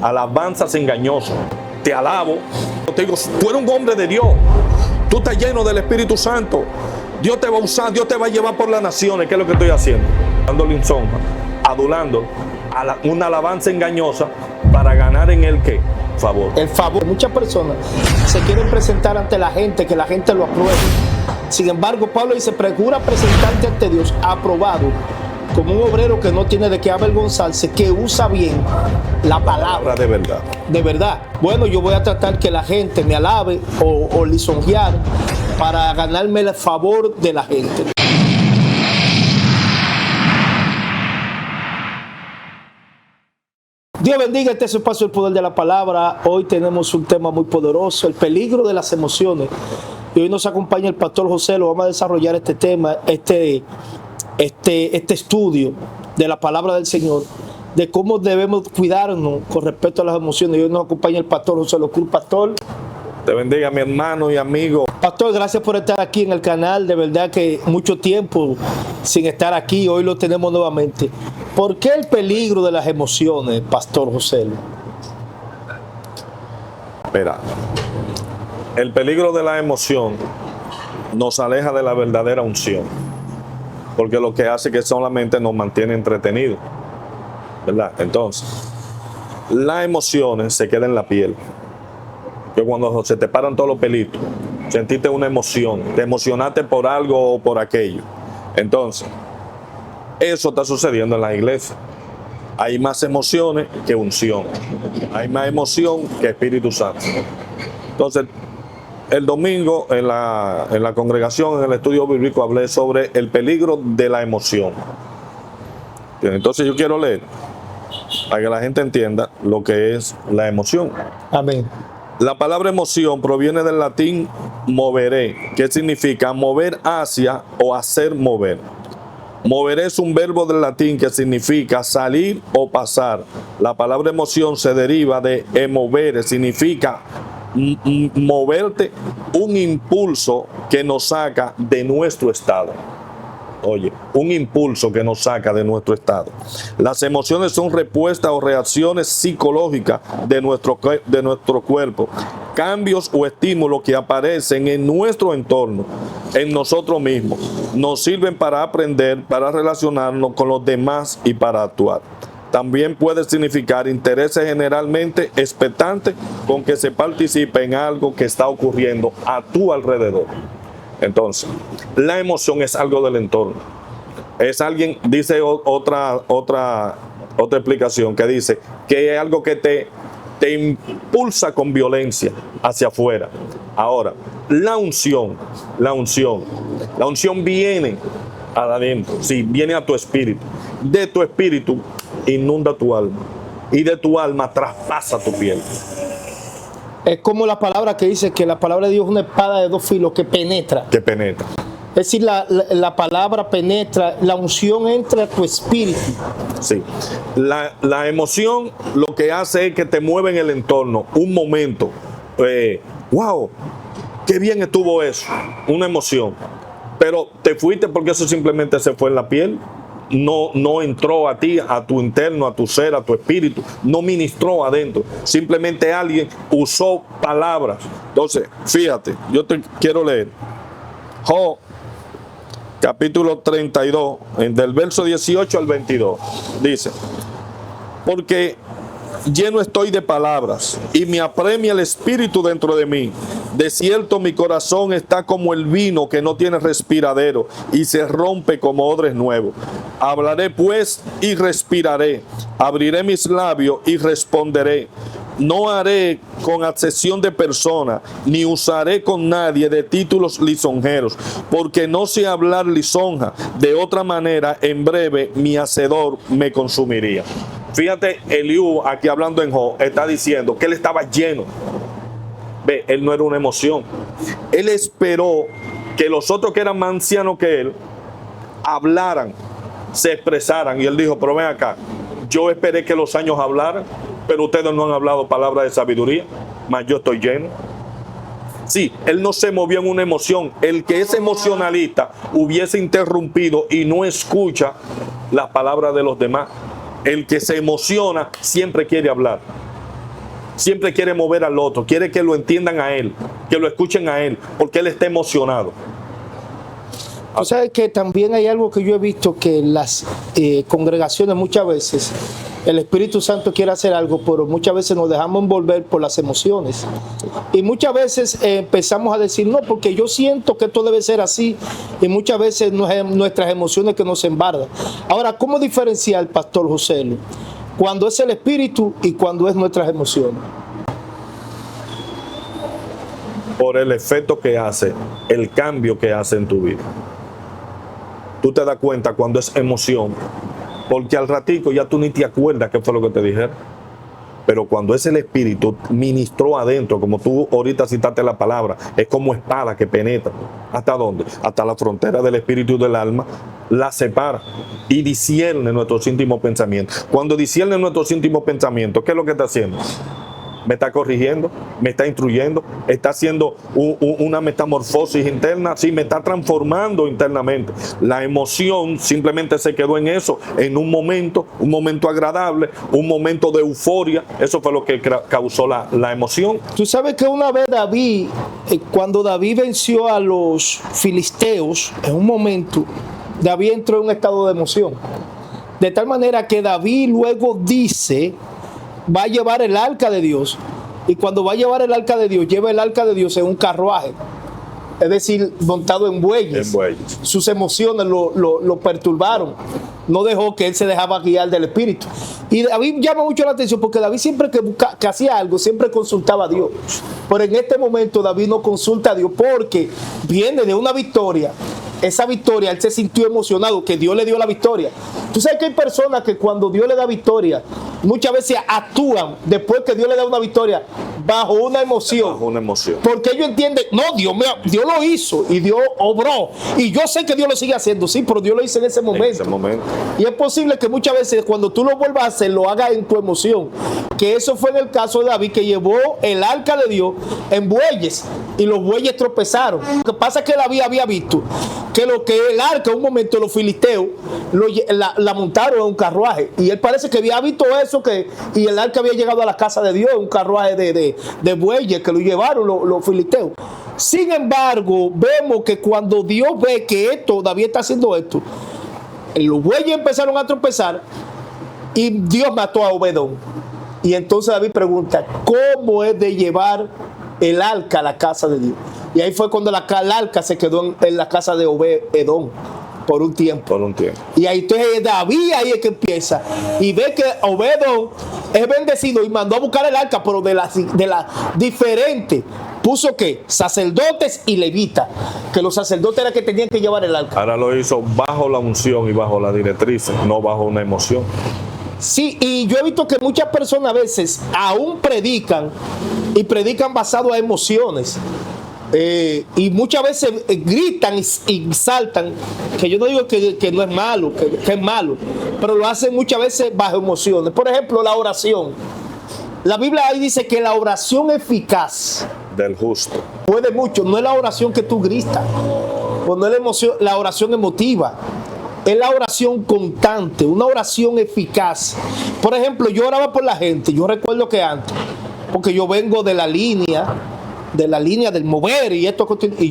alabanzas engañosas. Te alabo, te digo, tú eres un hombre de Dios, tú estás lleno del Espíritu Santo, Dios te va a usar, Dios te va a llevar por las naciones. ¿Qué es lo que estoy haciendo? Dándole lisonja, adulando una alabanza engañosa para ganar en el ¿qué? Favor. El favor. Muchas personas se quieren presentar ante la gente, que la gente lo apruebe. Sin embargo, Pablo dice, procura presentarte ante Dios aprobado, como un obrero que no tiene de qué avergonzarse, que usa bien la palabra de verdad. De verdad. Bueno, yo voy a tratar que la gente me alabe o lisonjear para ganarme el favor de la gente. Dios bendiga este espacio del poder de la palabra. Hoy tenemos un tema muy poderoso, el peligro de las emociones. Y hoy nos acompaña el pastor José. Lo vamos a desarrollar este tema, este estudio de la palabra del Señor, de cómo debemos cuidarnos con respecto a las emociones. Y hoy nos acompaña el pastor José Locur. Pastor, te bendiga, mi hermano y amigo. Pastor, gracias por estar aquí en el canal. De verdad que mucho tiempo sin estar aquí, hoy lo tenemos nuevamente. ¿Por qué el peligro de las emociones, Pastor José? Mira, el peligro de la emoción nos aleja de la verdadera unción, porque lo que hace es que solamente nos mantiene entretenidos, ¿verdad? Entonces, las emociones se quedan en la piel. Que cuando se te paran todos los pelitos, sentiste una emoción, te emocionaste por algo o por aquello. Entonces, eso está sucediendo en la iglesia. Hay más emociones que unción. Hay más emoción que Espíritu Santo. Entonces, el domingo en la congregación, en el estudio bíblico, hablé sobre el peligro de la emoción. Entonces yo quiero leer para que la gente entienda lo que es la emoción. Amén. La palabra emoción proviene del latín movere, que significa mover hacia o hacer mover. Mover es un verbo del latín que significa salir o pasar. La palabra emoción se deriva de emovere, significa moverte, un impulso que nos saca de nuestro estado. Oye, un impulso que nos saca de nuestro estado. Las emociones son respuestas o reacciones psicológicas de nuestro cuerpo, cambios o estímulos que aparecen en nuestro entorno, en nosotros mismos. Nos sirven para aprender, para relacionarnos con los demás y para actuar. También puede significar intereses generalmente expectantes con que se participe en algo que está ocurriendo a tu alrededor. Entonces, la emoción es algo del entorno. Es alguien, dice otra explicación que dice que es algo que te impulsa con violencia hacia afuera. Ahora, la unción viene adentro, sí, viene a tu espíritu. De tu espíritu inunda tu alma y de tu alma traspasa tu piel. Es como la palabra que dice que la palabra de Dios es una espada de dos filos que penetra. Que penetra. Es decir, la palabra penetra, la unción entra a tu espíritu. Sí. La emoción lo que hace es que te mueve en el entorno. Un momento. ¡Wow! ¡Qué bien estuvo eso! Una emoción. Pero te fuiste porque eso simplemente se fue en la piel. No entró a ti, a tu interno, a tu ser, a tu espíritu, no ministró adentro. Simplemente alguien usó palabras. Entonces, fíjate, yo te quiero leer Job, capítulo 32, del verso 18 al 22. Dice: porque lleno estoy de palabras y me apremia el espíritu dentro de mí. De cierto mi corazón está como el vino que no tiene respiradero y se rompe como odres nuevos. Hablaré pues y respiraré, abriré mis labios y responderé. No haré con accesión de persona, ni usaré con nadie de títulos lisonjeros, porque no sé hablar lisonja. De otra manera, en breve mi hacedor me consumiría. Fíjate, Eliú, aquí hablando en Job, está diciendo que él estaba lleno. Ve, él no era una emoción. Él esperó que los otros que eran más ancianos que él hablaran, se expresaran. Y él dijo: pero ven acá, yo esperé que los años hablaran, pero ustedes no han hablado palabras de sabiduría, mas yo estoy lleno. Sí, él no se movió en una emoción. El que es emocionalista hubiese interrumpido y no escucha las palabras de los demás. El que se emociona siempre quiere hablar. siempre quiere mover al otro, quiere que lo entiendan a él, que lo escuchen a él, porque él está emocionado. Tú sabes que también hay algo que yo he visto, que en las congregaciones muchas veces el Espíritu Santo quiere hacer algo, pero muchas veces nos dejamos envolver por las emociones. Y muchas veces empezamos a decir, no, porque yo siento que esto debe ser así. Y muchas veces nuestras emociones que nos embargan. Ahora, ¿cómo diferenciar, Pastor José, cuando es el Espíritu y cuando es nuestras emociones? Por el efecto que hace, el cambio que hace en tu vida. Tú te das cuenta cuando es emoción, porque al ratico ya tú ni te acuerdas qué fue lo que te dijeron. Pero cuando es el Espíritu, ministró adentro, como tú ahorita citaste la palabra, es como espada que penetra. ¿Hasta dónde? Hasta la frontera del espíritu y del alma, la separa y discierne nuestros íntimos pensamientos. Cuando discierne nuestros íntimos pensamientos, ¿qué es lo que está haciendo? Me está corrigiendo, me está instruyendo, está haciendo una metamorfosis interna, sí, me está transformando internamente. La emoción simplemente se quedó en eso, en un momento agradable, un momento de euforia. Eso fue lo que causó la emoción. Tú sabes que una vez David, cuando David venció a los filisteos, en un momento, David entró en un estado de emoción. De tal manera que David luego dice, va a llevar el arca de Dios, y cuando va a llevar el arca de Dios, lleva el arca de Dios en un carruaje, es decir, montado en bueyes. Sus emociones lo perturbaron, no dejó que él se dejaba guiar del Espíritu. Y David llama mucho la atención, porque David siempre que hacía algo, siempre consultaba a Dios. Pero en este momento David no consulta a Dios, porque viene de una victoria. Esa victoria, él se sintió emocionado, que Dios le dio la victoria. Tú sabes que hay personas que cuando Dios le da victoria, muchas veces actúan después que Dios le da una victoria bajo una emoción. Bajo una emoción. Porque ellos entienden, no, Dios lo hizo y Dios obró. Y yo sé que Dios lo sigue haciendo, sí, pero Dios lo hizo en ese momento. En ese momento. Y es posible que muchas veces cuando tú lo vuelvas a hacer, lo hagas en tu emoción. Que eso fue en el caso de David, que llevó el arca de Dios en bueyes y los bueyes tropezaron. Lo que pasa es que David había visto que lo que el arca, un momento los filisteos la montaron en un carruaje, y él parece que había visto eso, y el arca había llegado a la casa de Dios en un carruaje de bueyes que lo llevaron los filisteos. Sin embargo, vemos que cuando Dios ve que David está haciendo esto, los bueyes empezaron a tropezar y Dios mató a Obedón. Y entonces David pregunta, ¿cómo es de llevar el arca a la casa de Dios? Y ahí fue cuando el arca se quedó en la casa de Obedón por un tiempo. Y ahí entonces David ahí es que empieza y ve que Obedón es bendecido y mandó a buscar el arca, pero de la diferente. Puso que sacerdotes y levitas, que los sacerdotes eran que tenían que llevar el arca. Ahora lo hizo bajo la unción y bajo la directriz, no bajo una emoción. Sí, y yo he visto que muchas personas a veces aún predican, y predican basado a emociones. Y muchas veces gritan y saltan, que yo no digo que no es malo, que es malo, pero lo hacen muchas veces bajo emociones. Por ejemplo, la oración. La Biblia ahí dice que la oración eficaz del justo puede mucho. No es la oración que tú gritas, o no es la oración emotiva, es la oración constante, una oración eficaz. Por ejemplo, yo oraba por la gente. Yo recuerdo que antes, porque yo vengo de la línea del mover, y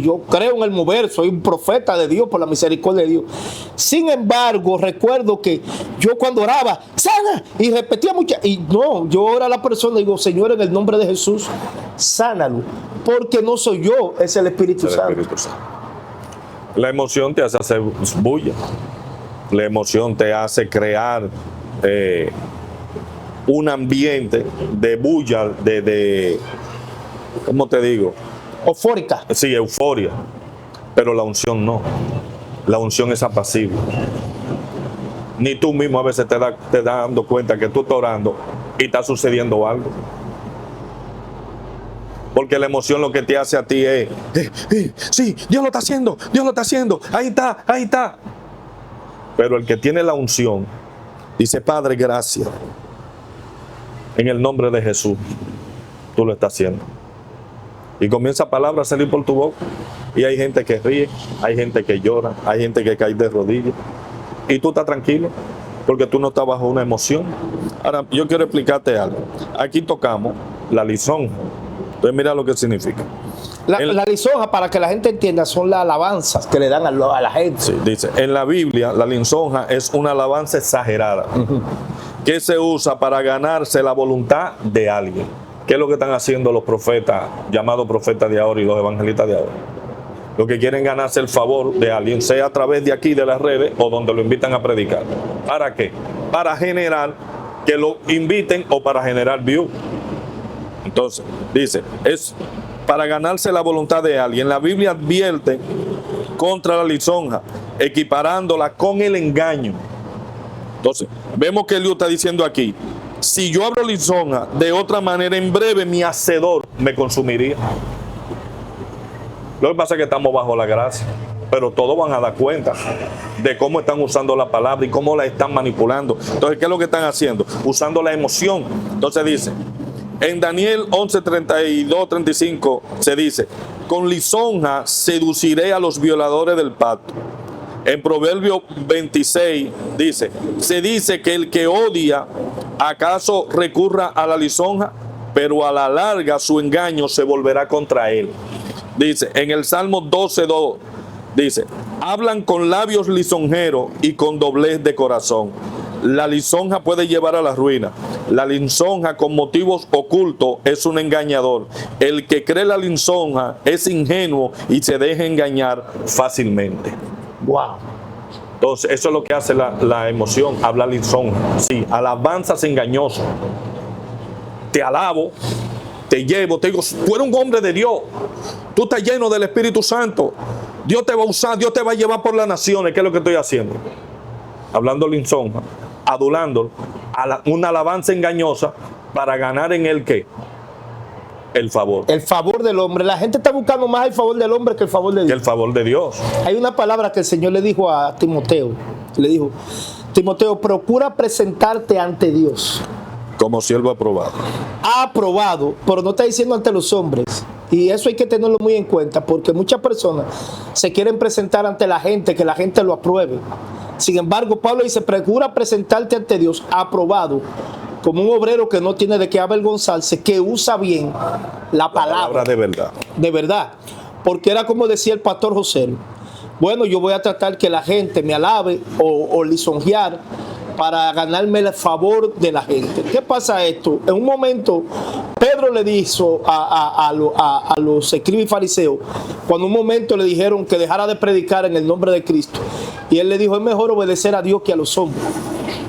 yo creo en el mover, soy un profeta de Dios por la misericordia de Dios. Sin embargo, recuerdo que yo cuando oraba, sana, y repetía muchas, y no, yo oraba a la persona y digo, Señor, en el nombre de Jesús, sánalo, porque no soy yo, es el Espíritu Santo. La emoción te hace hacer bulla, la emoción te hace crear un ambiente de bulla, ¿cómo te digo? Eufórica. Sí, euforia. Pero la unción no. La unción es apacible. Ni tú mismo a veces te das dando cuenta que tú estás orando y está sucediendo algo. Porque la emoción lo que te hace a ti es, sí, Dios lo está haciendo, ahí está. Pero el que tiene la unción dice, Padre, gracias. En el nombre de Jesús, tú lo estás haciendo. Y comienza palabra a salir por tu boca. Y hay gente que ríe, hay gente que llora, hay gente que cae de rodillas. Y tú estás tranquilo, porque tú no estás bajo una emoción. Ahora, yo quiero explicarte algo. Aquí tocamos la lisonja. Entonces mira lo que significa. La lisonja, para que la gente entienda, son las alabanzas que le dan a la gente. Sí, dice, en la Biblia la lisonja es una alabanza exagerada que se usa para ganarse la voluntad de alguien. ¿Qué es lo que están haciendo los profetas, llamados profetas de ahora y los evangelistas de ahora? Lo que quieren ganarse el favor de alguien, sea a través de aquí, de las redes, o donde lo invitan a predicar. ¿Para qué? Para generar que lo inviten o para generar view. Entonces, dice, es para ganarse la voluntad de alguien. La Biblia advierte contra la lisonja, equiparándola con el engaño. Entonces, vemos que Eliú está diciendo aquí, si yo hablo lisonja de otra manera, en breve mi hacedor me consumiría. Lo que pasa es que estamos bajo la gracia, pero todos van a dar cuenta de cómo están usando la palabra y cómo la están manipulando. Entonces, ¿qué es lo que están haciendo? Usando la emoción. Entonces dice, en Daniel 11, 32, 35 se dice, con lisonja seduciré a los violadores del pacto. En Proverbio 26 se dice que el que odia acaso recurra a la lisonja, pero a la larga su engaño se volverá contra él. Dice, en el Salmo 12:2 dice, hablan con labios lisonjeros y con doblez de corazón. La lisonja puede llevar a la ruina. La lisonja con motivos ocultos es un engañador. El que cree la lisonja es ingenuo y se deja engañar fácilmente. Wow. Entonces, eso es lo que hace la emoción, hablar lisonja. Sí, alabanzas engañosas. Te alabo, te llevo, te digo, tú eres un hombre de Dios. Tú estás lleno del Espíritu Santo. Dios te va a usar, Dios te va a llevar por las naciones. ¿Qué es lo que estoy haciendo? Hablando lisonja, adulando, una alabanza engañosa para ganar en el ¿qué? El favor. El favor del hombre. La gente está buscando más el favor del hombre que el favor de Dios. El favor de Dios. Hay una palabra que el Señor le dijo a Timoteo. Le dijo, Timoteo, procura presentarte ante Dios. Como siervo aprobado. Aprobado, pero no está diciendo ante los hombres. Y eso hay que tenerlo muy en cuenta, porque muchas personas se quieren presentar ante la gente, que la gente lo apruebe. Sin embargo, Pablo dice, procura presentarte ante Dios aprobado, como un obrero que no tiene de qué avergonzarse, que usa bien la palabra de verdad. De verdad. Porque era como decía el pastor José, bueno, yo voy a tratar que la gente me alabe o lisonjear para ganarme el favor de la gente. ¿Qué pasa esto? En un momento, Pedro le dijo a los escribas y fariseos, cuando un momento le dijeron que dejara de predicar en el nombre de Cristo, y él le dijo, es mejor obedecer a Dios que a los hombres.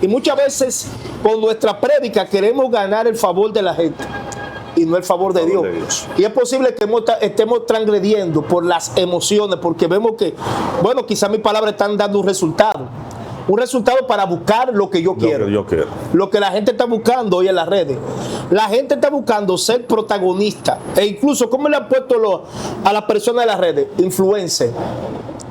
Y muchas veces, con nuestra prédica, queremos ganar el favor de la gente y no el favor de Dios. Y es posible que estemos transgrediendo por las emociones, porque vemos que, bueno, quizás mis palabras están dando un resultado para buscar lo que yo quiero. Lo que la gente está buscando hoy en las redes. La gente está buscando ser protagonista. E incluso, ¿cómo le han puesto a las personas de las redes? Influencer.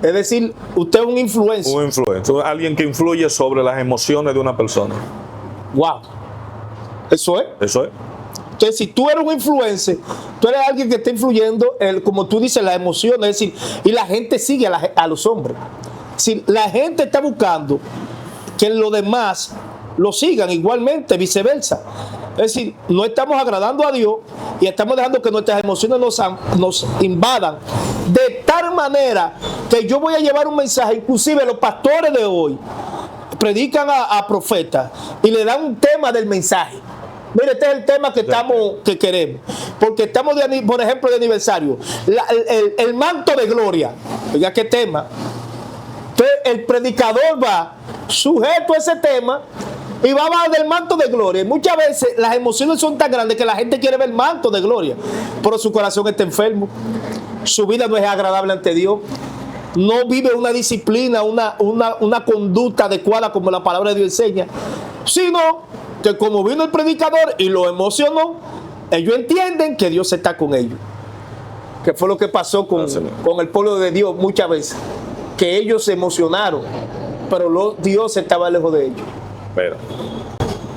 Es decir, usted es un influencer. Un influencer. Alguien que influye sobre las emociones de una persona. Wow. Eso es. Eso es. Entonces, si tú eres un influencer, tú eres alguien que está influyendo, como tú dices, las emociones. Es decir, y la gente sigue a los hombres. Si la gente está buscando que los demás lo sigan igualmente, viceversa. Es decir, no estamos agradando a Dios y estamos dejando que nuestras emociones nos invadan de tal manera que yo voy a llevar un mensaje. Inclusive los pastores de hoy predican a profetas y le dan un tema del mensaje. Mire, este es el tema que queremos. Porque estamos, por ejemplo, de aniversario. El manto de gloria. Oiga, ¿qué tema? Entonces, el predicador va sujeto a ese tema y va a hablar del manto de gloria. Y muchas veces las emociones son tan grandes que la gente quiere ver el manto de gloria, pero su corazón está enfermo. Su vida no es agradable ante Dios. No vive una disciplina, una conducta adecuada como la palabra de Dios enseña, sino que como vino el predicador y lo emocionó, ellos entienden que Dios está con ellos. Que fue lo que pasó con el pueblo de Dios muchas veces. Que ellos se emocionaron, pero Dios estaba lejos de ellos. Pero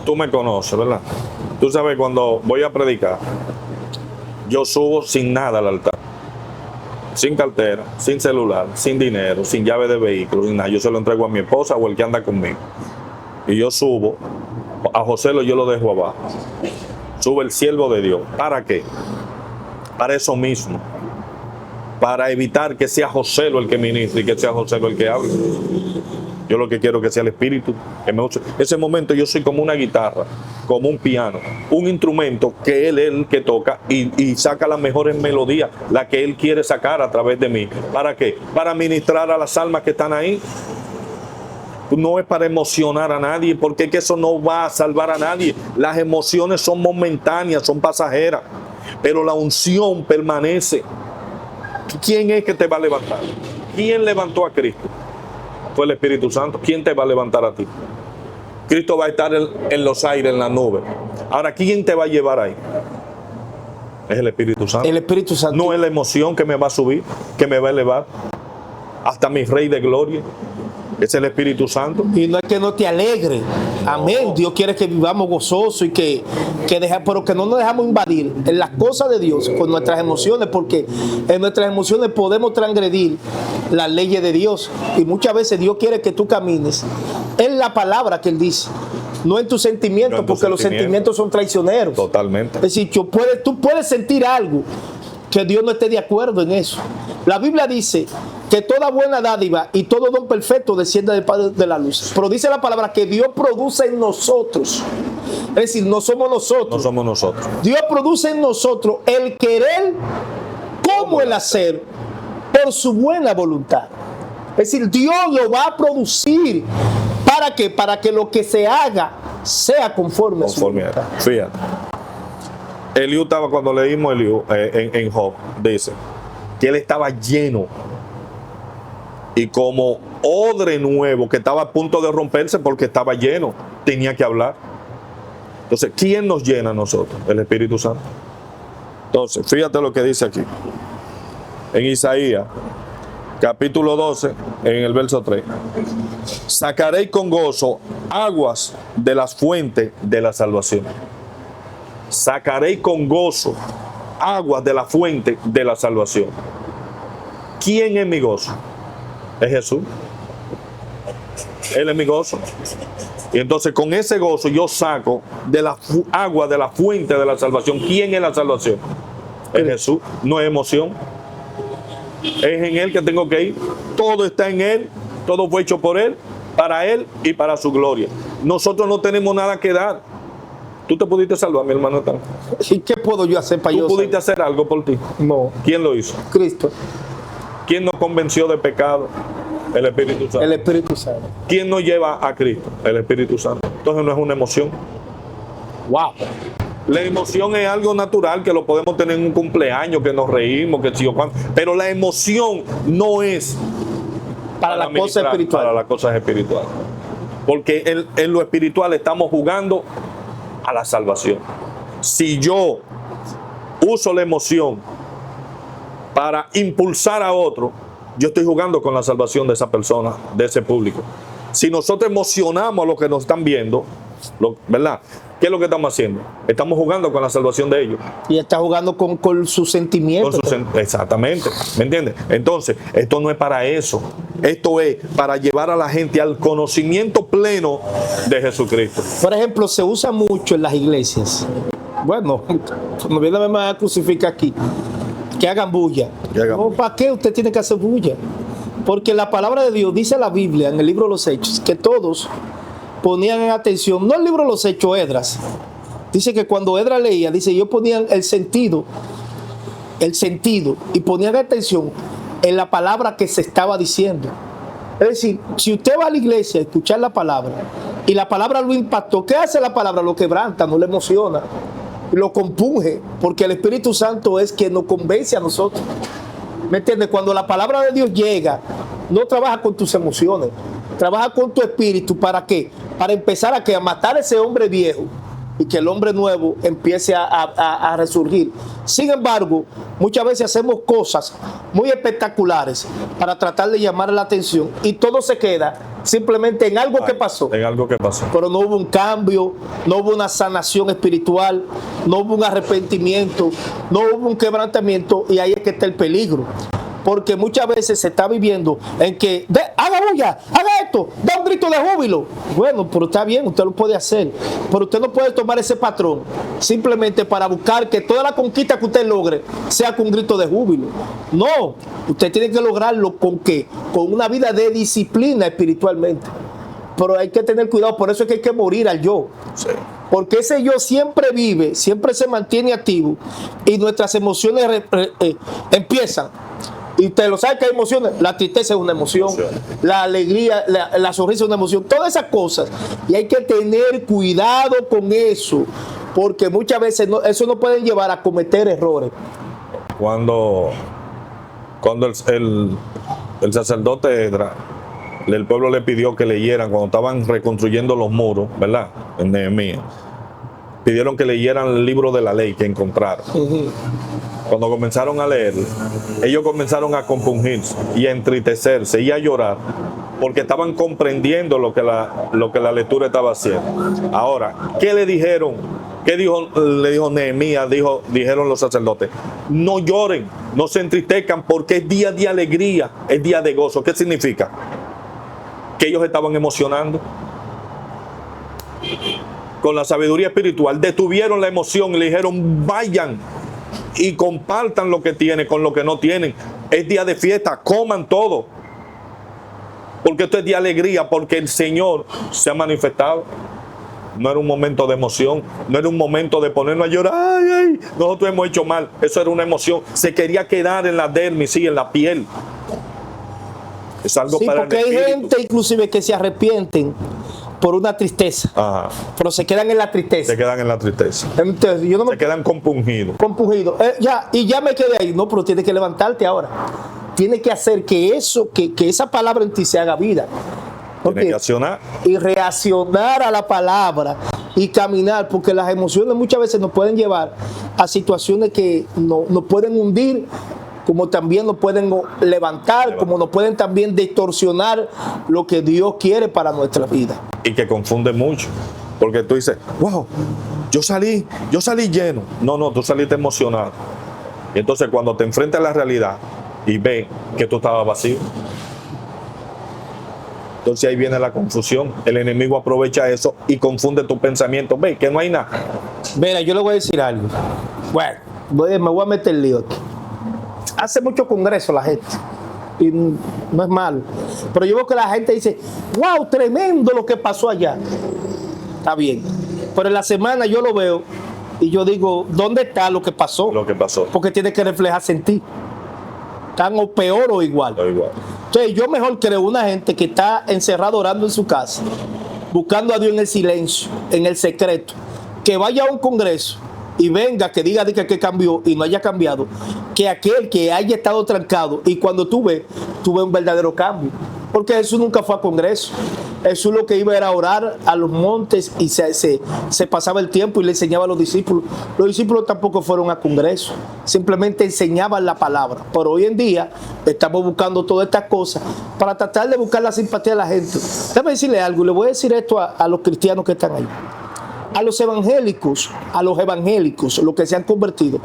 tú me conoces, ¿verdad? Tú sabes, cuando voy a predicar, yo subo sin nada al altar. Sin cartera, sin celular, sin dinero, sin llave de vehículo, sin nada. Yo se lo entrego a mi esposa o el que anda conmigo. Y yo subo, a José yo lo dejo abajo. Sube el siervo de Dios. ¿Para qué? Para eso mismo. Para evitar que sea José el que ministre y que sea José el que hable. Yo lo que quiero es que sea el Espíritu que me use. En ese momento yo soy como una guitarra, como un piano, un instrumento que Él es el que toca y saca las mejores melodías, la que Él quiere sacar a través de mí. ¿Para qué? Para ministrar a las almas que están ahí. No es para emocionar a nadie, porque es que eso no va a salvar a nadie. Las emociones son momentáneas, son pasajeras, pero la unción permanece. ¿Quién es que te va a levantar? ¿Quién levantó a Cristo? Fue el Espíritu Santo. ¿Quién te va a levantar a ti? Cristo va a estar en los aires, en la nube. Ahora, ¿quién te va a llevar ahí? Es el Espíritu Santo. El Espíritu Santo. No es la emoción que me va a subir, que me va a elevar hasta mi Rey de Gloria. Es el Espíritu Santo. Y no es que no te alegre. Amén. No. Dios quiere que vivamos gozosos y pero que no nos dejamos invadir en las cosas de Dios con nuestras emociones, porque en nuestras emociones podemos transgredir las leyes de Dios. Y muchas veces Dios quiere que tú camines en la palabra que Él dice, no en tus sentimientos, No en tus porque los sentimientos son traicioneros. Totalmente. Es decir, tú puedes sentir algo que Dios no esté de acuerdo en eso. La Biblia dice que toda buena dádiva y todo don perfecto desciende del Padre de la luz. Pero dice la palabra que Dios produce en nosotros. Es decir, no somos nosotros. No somos nosotros. Dios produce en nosotros el querer como el hacer por su buena voluntad. Es decir, Dios lo va a producir. ¿Para qué? Para que lo que se haga sea conforme a su voluntad. Fíjate. Eliú estaba, cuando leímos Eliú en Job, dice que él estaba lleno y como odre nuevo que estaba a punto de romperse porque estaba lleno, tenía que hablar. Entonces, ¿quién nos llena a nosotros? El Espíritu Santo. Entonces, fíjate lo que dice aquí en Isaías capítulo 12, en el verso 3. Sacaréis con gozo aguas de las fuentes de la salvación. Sacaréis con gozo aguas de la fuente de la salvación. ¿Quién es mi gozo? Es Jesús. Él es mi gozo. Y entonces con ese gozo yo saco de la agua de la fuente de la salvación. ¿Quién es la salvación? Es Jesús. No es emoción. Es en Él que tengo que ir. Todo está en Él. Todo fue hecho por Él, para Él y para su gloria. Nosotros no tenemos nada que dar. ¿Tú te pudiste salvar, mi hermano? ¿Y qué puedo yo hacer para yo ¿Tú pudiste hacer algo por ti? No. ¿Quién lo hizo? Cristo. ¿Quién nos convenció de pecado? El Espíritu Santo. El Espíritu Santo. ¿Quién nos lleva a Cristo? El Espíritu Santo. Entonces no es una emoción. Wow. La emoción es algo natural que lo podemos tener en un cumpleaños, que nos reímos, que sí o cuánto. Pero la emoción no es Para las cosas espirituales. Para las cosas espirituales. Porque en lo espiritual estamos jugando a la salvación. Si yo uso la emoción para impulsar a otro, yo estoy jugando con la salvación de esa persona, de ese público. Si nosotros emocionamos a los que nos están viendo, ¿verdad? ¿Qué es lo que estamos haciendo? Estamos jugando con la salvación de ellos. Y está jugando con sus sentimientos. Exactamente, ¿me entiendes? Entonces, esto no es para eso. Esto es para llevar a la gente al conocimiento pleno de Jesucristo. Por ejemplo, se usa mucho en las iglesias. Bueno, cuando viene a me crucificar aquí, que hagan bulla. No, ¿para qué usted tiene que hacer bulla? Porque la palabra de Dios, dice la Biblia en el libro de los Hechos, que todos ponían en atención, no el libro de los Hechos, Esdras. Dice que cuando Esdras leía, dice, ellos ponían el sentido, y ponían atención en la palabra que se estaba diciendo. Es decir, si usted va a la iglesia a escuchar la palabra, y la palabra lo impactó, ¿qué hace la palabra? Lo quebranta, no le emociona, lo compunge, porque el Espíritu Santo es quien nos convence a nosotros. ¿Me entiendes? Cuando la palabra de Dios llega, no trabaja con tus emociones, trabaja con tu espíritu. ¿Para qué? Para empezar a matar ese hombre viejo y que el hombre nuevo empiece a resurgir. Sin embargo, muchas veces hacemos cosas muy espectaculares para tratar de llamar la atención y todo se queda simplemente en algo que pasó. En algo que pasó. Pero no hubo un cambio, no hubo una sanación espiritual, no hubo un arrepentimiento, no hubo un quebrantamiento, y ahí es que está el peligro. porque muchas veces se está viviendo en que haga bulla, haga esto, da un grito de júbilo. Bueno, pero está bien, usted lo puede hacer, pero usted no puede tomar ese patrón simplemente para buscar que toda la conquista que usted logre sea con un grito de júbilo. No, usted tiene que lograrlo con ¿qué? Con una vida de disciplina espiritualmente. Pero hay que tener cuidado, por eso es que hay que morir al yo. Sí. Porque ese yo siempre vive, siempre se mantiene activo y nuestras emociones empiezan. Y usted lo sabe que hay emociones. La tristeza es una emoción, la alegría, la sonrisa es una emoción, todas esas cosas. Y hay que tener cuidado con eso, porque muchas veces eso nos puede llevar a cometer errores. Cuando el sacerdote Esdras, el pueblo le pidió que leyeran, cuando estaban reconstruyendo los muros, ¿verdad? En Nehemías, pidieron que leyeran el libro de la ley que encontraron. Cuando comenzaron a leer, ellos comenzaron a compungirse y a entristecerse y a llorar, porque estaban comprendiendo lo que la lectura estaba haciendo. Ahora, ¿qué le dijeron? ¿Qué le dijo Nehemías? Dijeron los sacerdotes: no lloren, no se entristezcan, porque es día de alegría, es día de gozo. ¿Qué significa? Que ellos estaban emocionando. Con la sabiduría espiritual detuvieron la emoción y le dijeron: vayan y compartan lo que tienen con lo que no tienen. Es día de fiesta, coman todo, porque esto es de alegría, porque el Señor se ha manifestado. No era un momento de emoción, no era un momento de ponernos a llorar. Ay, ay, nosotros hemos hecho mal. Eso era una emoción. Se quería quedar en la dermis, sí, en la piel. Es algo sí, para porque hay gente inclusive que se arrepienten por una tristeza. Ajá. Pero se quedan en la tristeza. Se quedan en la tristeza. Entonces, yo no se quedan compungidos. Ya me quedé ahí. No, pero tienes que levantarte ahora. Tienes que hacer que esa palabra en ti se haga vida. Tienes que accionar. Y reaccionar a la palabra y caminar, porque las emociones muchas veces nos pueden llevar a situaciones que nos pueden hundir, como también nos pueden levantar, como nos pueden también distorsionar lo que Dios quiere para nuestra vida. Y que confunde mucho, porque tú dices: wow, yo salí lleno. No, tú saliste emocionado. Y entonces cuando te enfrentas a la realidad y ves que tú estabas vacío, entonces ahí viene la confusión. El enemigo aprovecha eso y confunde tu pensamiento. Ve que no hay nada. Mira, yo le voy a decir algo. Bueno, me voy a meter el lío aquí. Hace mucho congreso la gente, y no es malo, pero yo veo que la gente dice: wow, tremendo lo que pasó allá. Está bien, pero en la semana yo lo veo y yo digo: ¿dónde está lo que pasó? Lo que pasó. Porque tiene que reflejarse en ti, tan o peor o igual. Entonces yo mejor creo una gente que está encerrado orando en su casa, buscando a Dios en el silencio, en el secreto, que vaya a un congreso y venga, que diga que cambió y no haya cambiado, que aquel que haya estado trancado y cuando tú ves un verdadero cambio. Porque Jesús nunca fue a congreso. Jesús lo que iba era a orar a los montes y se pasaba el tiempo y le enseñaba a los discípulos. Los discípulos tampoco fueron a congreso, simplemente enseñaban la palabra. Pero hoy en día estamos buscando todas estas cosas para tratar de buscar la simpatía de la gente. Déjame decirle algo, le voy a decir esto a los cristianos que están ahí. A los evangélicos, los que se han convertido,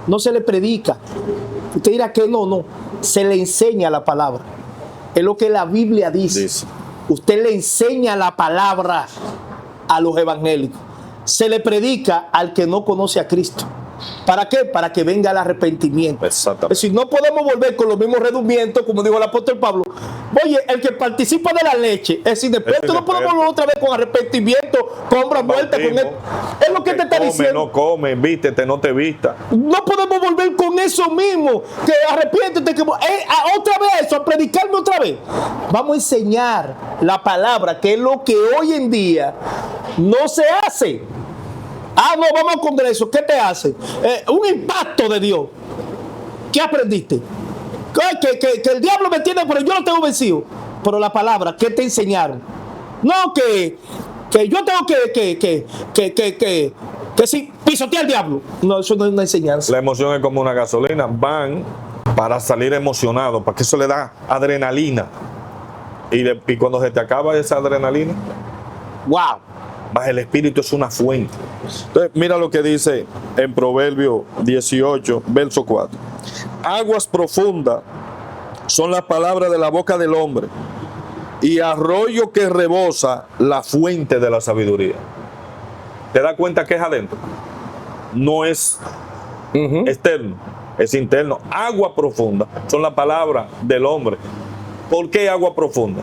no se le predica. Usted dirá que no, se le enseña la palabra. Es lo que la Biblia dice. Usted le enseña la palabra a los evangélicos. Se le predica al que no conoce a Cristo. ¿Para qué? Para que venga el arrepentimiento. Exactamente. Es decir, no podemos volver con los mismos redundamientos, como dijo el apóstol Pablo. Oye, el que participa de la leche es inexperto. No podemos volver otra vez con arrepentimiento, con obra muerta. Es lo que te está diciendo. No come, vístete, no te vista. No podemos volver con eso mismo. Que arrepiéntete. Otra vez eso, a predicarme otra vez. Vamos a enseñar la palabra, que es lo que hoy en día no se hace. No, vamos al congreso. ¿Qué te hace? Un impacto de Dios. ¿Qué aprendiste? Que el diablo me tiene, pero yo lo tengo vencido. Pero la palabra, ¿qué te enseñaron? No, que yo tengo que si pisotear al diablo. No, eso no es una enseñanza. La emoción es como una gasolina. Van para salir emocionados, porque eso le da adrenalina. Y cuando se te acaba esa adrenalina, wow, más el espíritu es una fuente. Entonces, mira lo que dice en Proverbios 18, verso 4. aguas profundas son las palabras de la boca del hombre, y arroyo que rebosa la fuente de la sabiduría. ¿Te das cuenta que es adentro? No es externo, es interno. Agua profunda son las palabras del hombre. ¿Por qué agua profunda?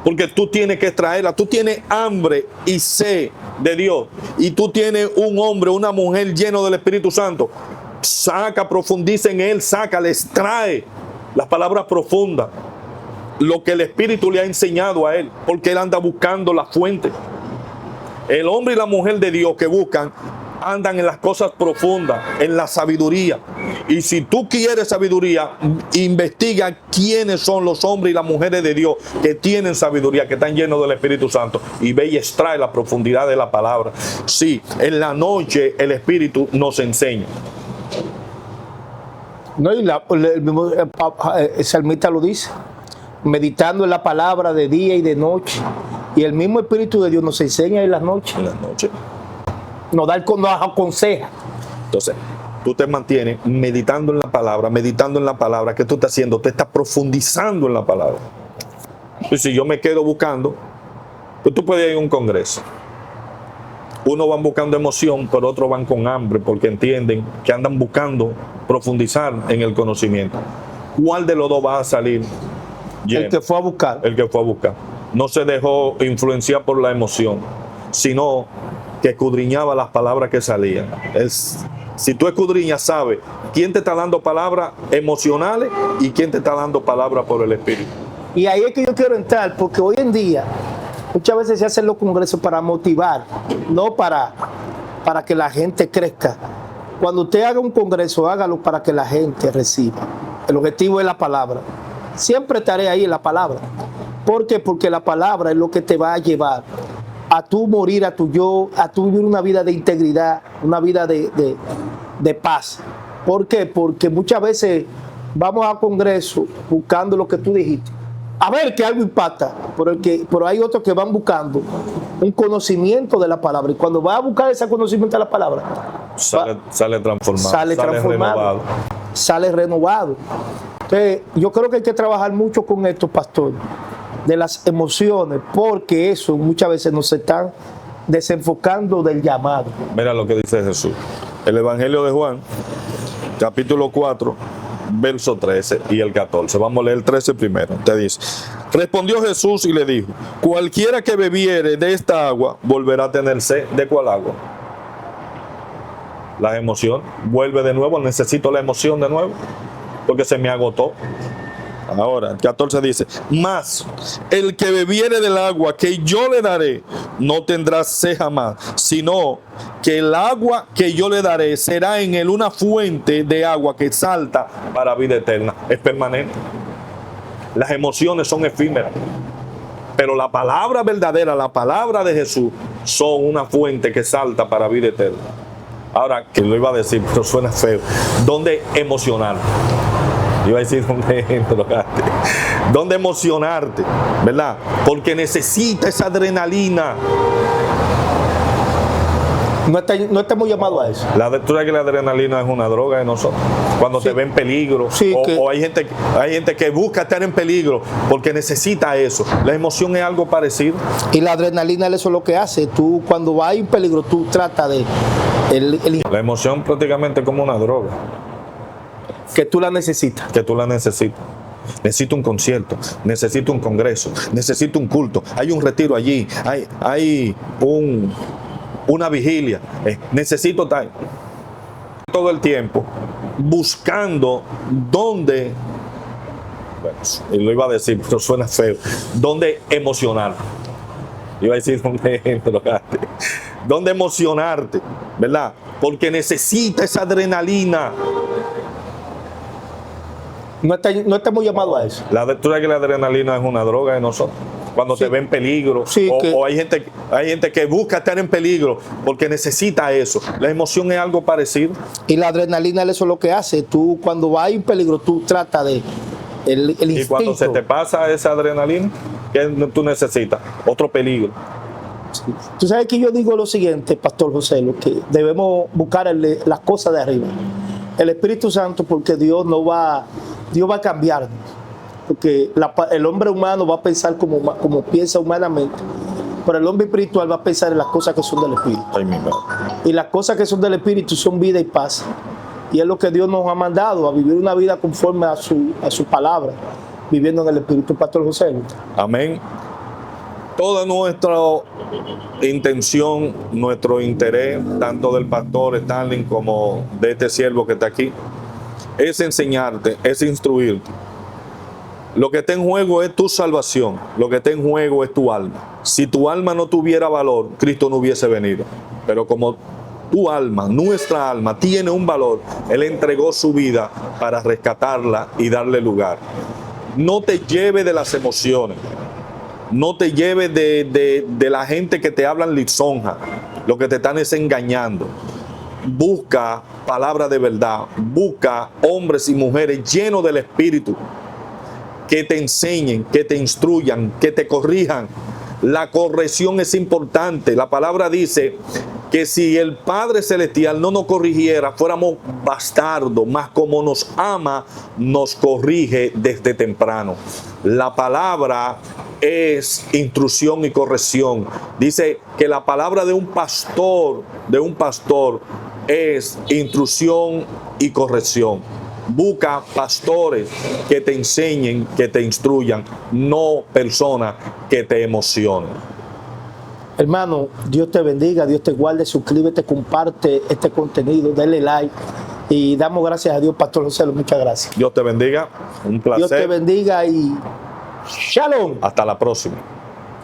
Porque tú tienes que extraerla. Tú tienes hambre y sed de Dios, y tú tienes un hombre, una mujer lleno del Espíritu Santo. Saca, profundiza en él, saca, le extrae las palabras profundas, lo que el Espíritu le ha enseñado a él, porque él anda buscando la fuente. El hombre y la mujer de Dios que buscan andan en las cosas profundas, en la sabiduría. Y si tú quieres sabiduría, investiga quiénes son los hombres y las mujeres de Dios que tienen sabiduría, que están llenos del Espíritu Santo, y ve y extrae la profundidad de la palabra. Sí, en la noche el Espíritu nos enseña. No, y el mismo el salmista lo dice, meditando en la palabra de día y de noche. Y el mismo Espíritu de Dios nos enseña en las noches. En la noche. Nos aconseja. Entonces, tú te mantienes meditando en la palabra. ¿Qué tú estás haciendo? Te estás profundizando en la palabra. Y si yo me quedo buscando, pues tú puedes ir a un congreso. Unos van buscando emoción, pero otros van con hambre, porque entienden que andan buscando profundizar en el conocimiento. ¿Cuál de los dos va a salir lleno? El que fue a buscar. El que fue a buscar. No se dejó influenciar por la emoción, sino que escudriñaba las palabras que salían. Si tú escudriñas, sabes quién te está dando palabras emocionales y quién te está dando palabras por el Espíritu. Y ahí es que yo quiero entrar, porque hoy en día muchas veces se hacen los congresos para motivar, no para que la gente crezca. Cuando usted haga un congreso, hágalo para que la gente reciba. El objetivo es la palabra. Siempre estaré ahí en la palabra. ¿Por qué? Porque la palabra es lo que te va a llevar a tú morir a tu yo, a tú vivir una vida de integridad, una vida de paz. ¿Por qué? Porque muchas veces vamos a congresos buscando lo que tú dijiste. A ver que algo impacta, pero hay otros que van buscando un conocimiento de la palabra. Y cuando va a buscar ese conocimiento de la palabra, sale transformado, sale transformado, sale renovado. Entonces, yo creo que hay que trabajar mucho con esto, pastor, de las emociones, porque eso muchas veces nos están desenfocando del llamado. Mira lo que dice Jesús. El Evangelio de Juan, capítulo 4, verso 13 y el 14. Vamos a leer el 13 primero. Te dice: respondió Jesús y le dijo: cualquiera que bebiere de esta agua volverá a tener sed. ¿De cuál agua? La emoción. Vuelve de nuevo. Necesito la emoción de nuevo, porque se me agotó. Ahora, el 14 dice: mas el que bebiere del agua que yo le daré no tendrá sed jamás, sino que el agua que yo le daré será en él una fuente de agua que salta para vida eterna. Es permanente. Las emociones son efímeras, pero la palabra verdadera, la palabra de Jesús, son una fuente que salta para vida eterna. Ahora, que lo iba a decir, pero suena feo. ¿Dónde emocionar? Iba a decir dónde emocionarte, ¿verdad? Porque necesita esa adrenalina. No estamos llamados a eso. Tú sabes que la adrenalina es una droga de nosotros. Cuando te ve en peligro, sí, o hay gente que busca estar en peligro porque necesita eso. La emoción es algo parecido. Y la adrenalina, eso es lo que hace. Tú, cuando vas en peligro, tú tratas de... La emoción prácticamente es como una droga. Que tú la necesitas. Que tú la necesitas. Necesito un concierto, necesito un congreso, necesito un culto. Hay un retiro allí, hay una vigilia. Necesito estar todo el tiempo buscando dónde, bueno, lo iba a decir, pero suena feo, dónde emocionar. Iba a decir dónde emocionarte, ¿verdad? Porque necesita esa adrenalina. No estamos llamados a eso. Tú sabes que la adrenalina es una droga de nosotros. Cuando te ve en peligro, o hay gente que busca estar en peligro porque necesita eso. La emoción es algo parecido. Y la adrenalina, eso es lo que hace. Tú, cuando vas en peligro, tú tratas de... El instinto. Y cuando se te pasa esa adrenalina, ¿qué tú necesitas? Otro peligro. Sí. Tú sabes que yo digo lo siguiente, Pastor José, lo que debemos buscar las cosas de arriba. El Espíritu Santo, porque Dios va a cambiarnos. Porque el hombre humano va a pensar como piensa humanamente, pero el hombre espiritual va a pensar en las cosas que son del Espíritu. Ay, mi madre. Y las cosas que son del Espíritu son vida y paz. Y es lo que Dios nos ha mandado, a vivir una vida conforme a su palabra, viviendo en el Espíritu. Pastor José. Amén. Toda nuestra intención, nuestro interés, tanto del pastor Stanley como de este siervo que está aquí, es enseñarte, es instruirte. Lo que está en juego es tu salvación, lo que está en juego es tu alma. Si tu alma no tuviera valor, Cristo no hubiese venido. Pero como tu alma, nuestra alma, tiene un valor, Él entregó su vida para rescatarla y darle lugar. No te lleve de las emociones, no te lleve de la gente que te hablan lisonja, lo que te están es engañando. Busca palabra de verdad, busca hombres y mujeres llenos del Espíritu, que te enseñen, que te instruyan, que te corrijan. La corrección es importante. La palabra dice que si el Padre Celestial no nos corrigiera, fuéramos bastardos, mas como nos ama, nos corrige desde temprano. La palabra es instrucción y corrección. Dice que la palabra de un pastor es instrucción y corrección. Busca pastores que te enseñen, que te instruyan, no personas que te emocionen. Hermano, Dios te bendiga, Dios te guarde, suscríbete, comparte este contenido, dale like y damos gracias a Dios, Pastor José, muchas gracias. Dios te bendiga, un placer. Dios te bendiga y shalom. Hasta la próxima.